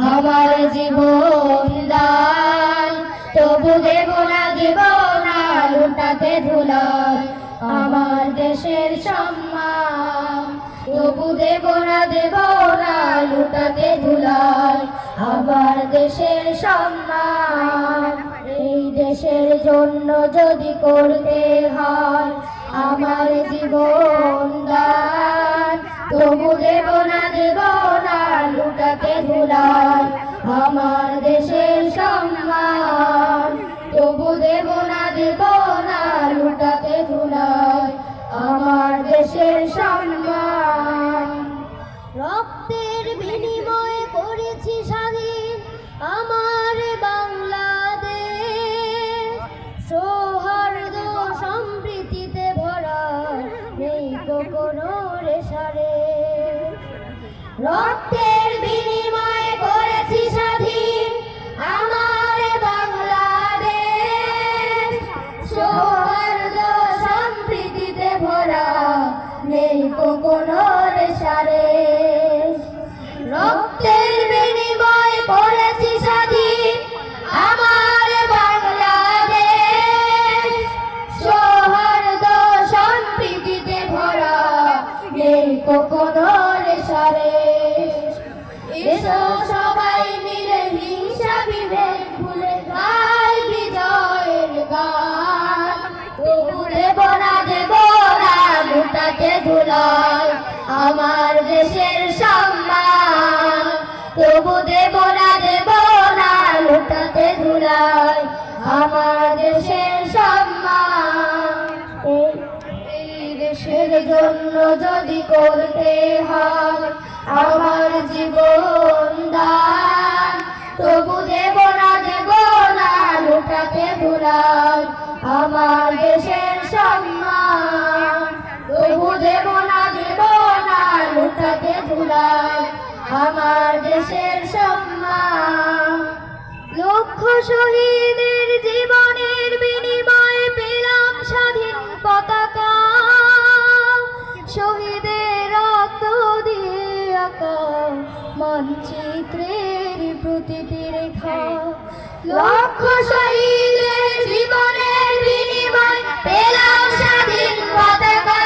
আমার জীবন দান, তবু দেব না লুটাতে ধুলাই আমার দেশের সম্মান। তবু দেব না লুটাতে ধুলাই আমার দেশের সম্মান। এই দেশের জন্য যদি করতে হয় আমার জীবন দান, তবু দেব না লুটাতে ধুলাই আমার দেশের সম্মান। তবু দেব না লুটাতে ধুলাই আমার দেশের সম্মান। রক্তের বিনিময়ে করেছি স্বাধীন আমার বাংলাদেশ, সৌহার্দ্য সম্প্রীতিতে ভরা নেই কোনো রেশারে। রক্তের বিনিময়ে করেছি স্বাধীন আমার বাংলাদেশ, সৌহার্দ্য সম্প্রীতিতে ভরা নেই কোনো রেশারে। রক্তের বিনিময়ে করেছি স্বাধীন আমার বাংলাদেশ, সৌহার্দ্য সম্প্রীতিতে ভরা নেই কোনো রেশারে। এসো সবাই মিলে হিংসা বিভেদ ভুলে গাই বিজয়ের গান। তবু দেব না লুটাতে ধুলাই আমার দেশের সম্মান। তবু দেব না লুটাতে ধুলাই আমার দেশের সম্মান। এই দেশের জন্য যদি করতে হয় আমার জীবন দান, তবু দেব না লুটাতে ধুলাই আমার দেশের সম্মান। তবু দেব না লুটাতে ধুলাই আমার দেশের সম্মান। লক্ষ শহীদের জীবনের বিনিময়ে পেলাম স্বাধীন পতাকা, শহীদের রক্ত দিয়ে আঁকা মানচিত্রের প্রতিটি রেখা। লক্ষ শহীদের জীবনের বিনিময়ে পেলাম স্বাধীন পতাকা,